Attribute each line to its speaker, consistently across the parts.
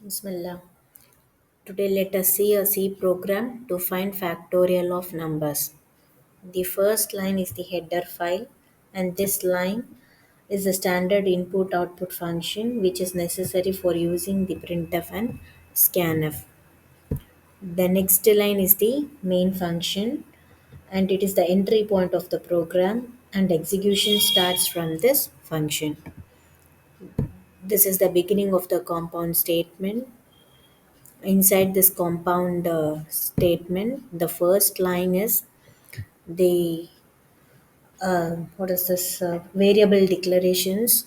Speaker 1: Bismillah. Today let us see a C program to find factorial of numbers. The first line is the header file, and this line is the standard input output function which is necessary for using the printf and scanf. The next line is the main function, and it is the entry point of the program, and execution starts from this function. This is the beginning of the compound statement. Inside this compound statement, the first line is the what is this variable declarations.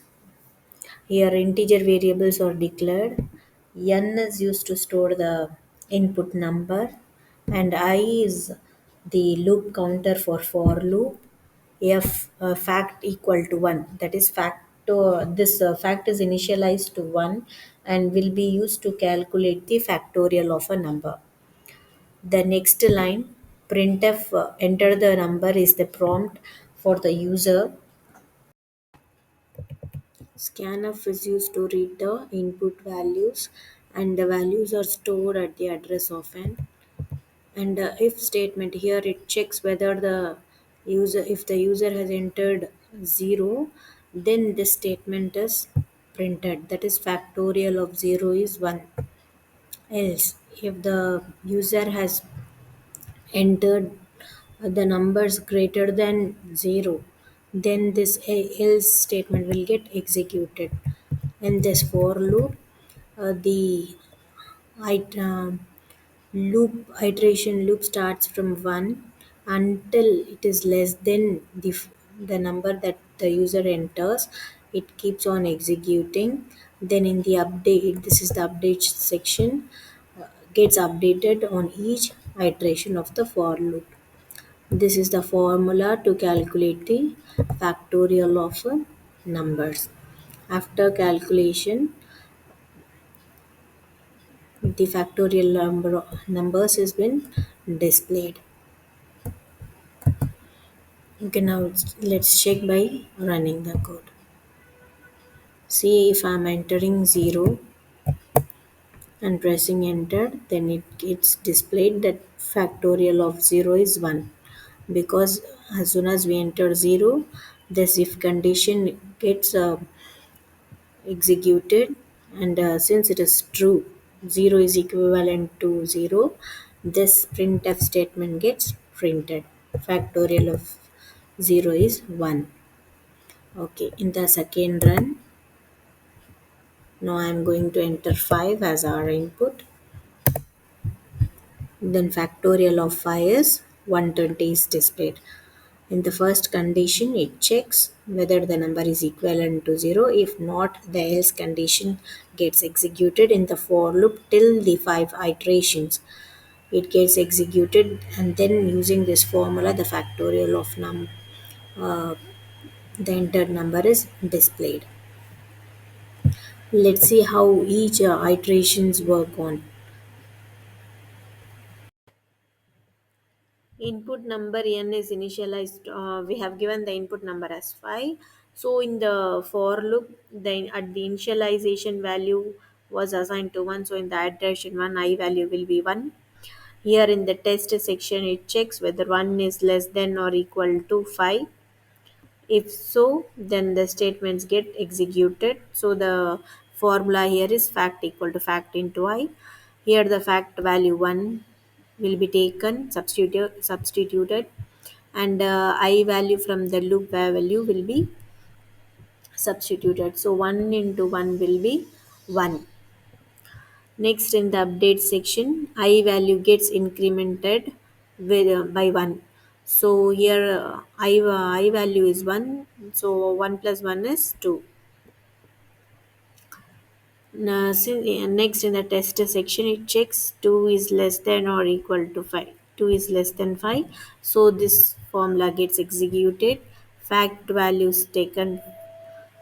Speaker 1: Here integer variables are declared. N is used to store the input number, and I is the loop counter for loop. F fact equal to 1, that is this fact is initialized to 1 and will be used to calculate the factorial of a number. The next line, printf enter the number, is the prompt for the user. Scanf is used to read the input values, and the values are stored at the address of n. And the if statement, here it checks whether the user, if the user has entered 0, then this statement is printed. That is factorial of 0 is 1. Else, if the user has entered the numbers greater than 0, then this else statement will get executed. In this for loop, the it, loop iteration loop starts from 1 until it is less than the number that the user enters. It keeps on executing. Then in the update, this is the update section, gets updated on each iteration of the for loop. This is the formula to calculate the factorial of numbers. After calculation, the factorial numbers has been displayed. Okay, now let's check by running the code. See, if I'm entering 0 and pressing enter, then it gets displayed that factorial of 0 is 1, because as soon as we enter 0, this if condition gets executed, and since it is true, 0 is equivalent to 0, this printf statement gets printed. Factorial of 0 is 1. Okay, in the second run, now I am going to enter 5 as our input. Then factorial of 5 is 120 is displayed. In the first condition, it checks whether the number is equivalent to 0. If not, the else condition gets executed in the for loop till the 5 iterations. It gets executed, and then using this formula, the factorial of uh, the entered number is displayed. Let's see how each iterations work on. Input number n is initialized. We have given the input number as 5. So in the for loop, then at the initialization value was assigned to 1. So in the iteration 1, I value will be 1. Here in the test section, it checks whether 1 is less than or equal to 5. If so, then the statements get executed. So the formula here is fact equal to fact into I. Here the fact value 1 will be taken, substituted, and I value from the loop value will be substituted. So 1 into 1 will be 1. Next, in the update section, I value gets incremented with by 1. So here I value is 1. So 1 plus 1 is 2. Now, next in the test section, it checks 2 is less than or equal to 5. 2 is less than 5. So this formula gets executed. Fact values taken,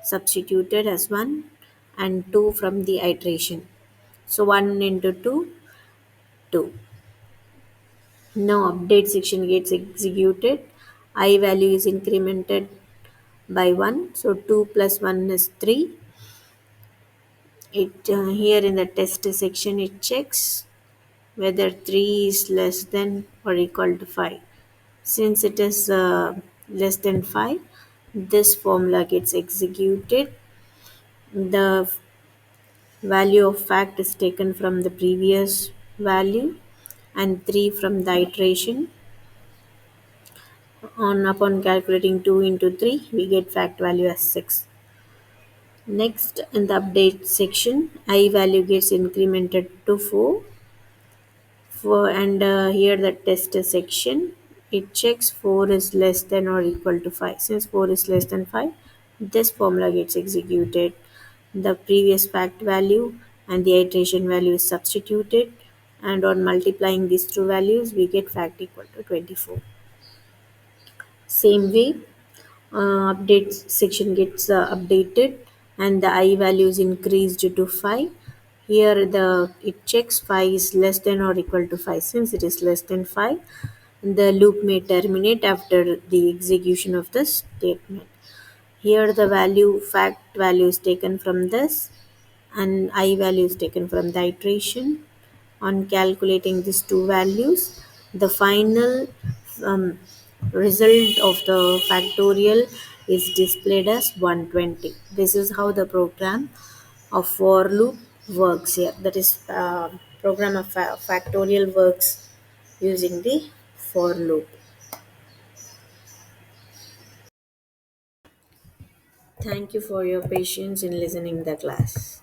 Speaker 1: substituted as 1, and 2 from the iteration. So 1 into 2, 2. Now update section gets executed. I value is incremented by 1. So 2 plus 1 is 3. It here in the test section it checks whether 3 is less than or equal to 5. Since it is less than 5, this formula gets executed. The value of fact is taken from the previous value and 3 from the iteration. On upon calculating 2 into 3, we get fact value as 6. Next, in the update section, I value gets incremented to 4. Here the test section, it checks 4 is less than or equal to 5. Since 4 is less than 5, this formula gets executed. The previous fact value and the iteration value is substituted, and on multiplying these two values, we get fact equal to 24. Same way, update section gets updated and the I value is increased to 5. Here it checks 5 is less than or equal to 5. Since it is less than 5, the loop may terminate after the execution of the statement. Here the fact value is taken from this and I value is taken from the iteration. On calculating these two values, the final um, result of the factorial is displayed as 120. This is how the program of for loop works here. That is, program of factorial works using the for loop. Thank you for your patience in listening the class.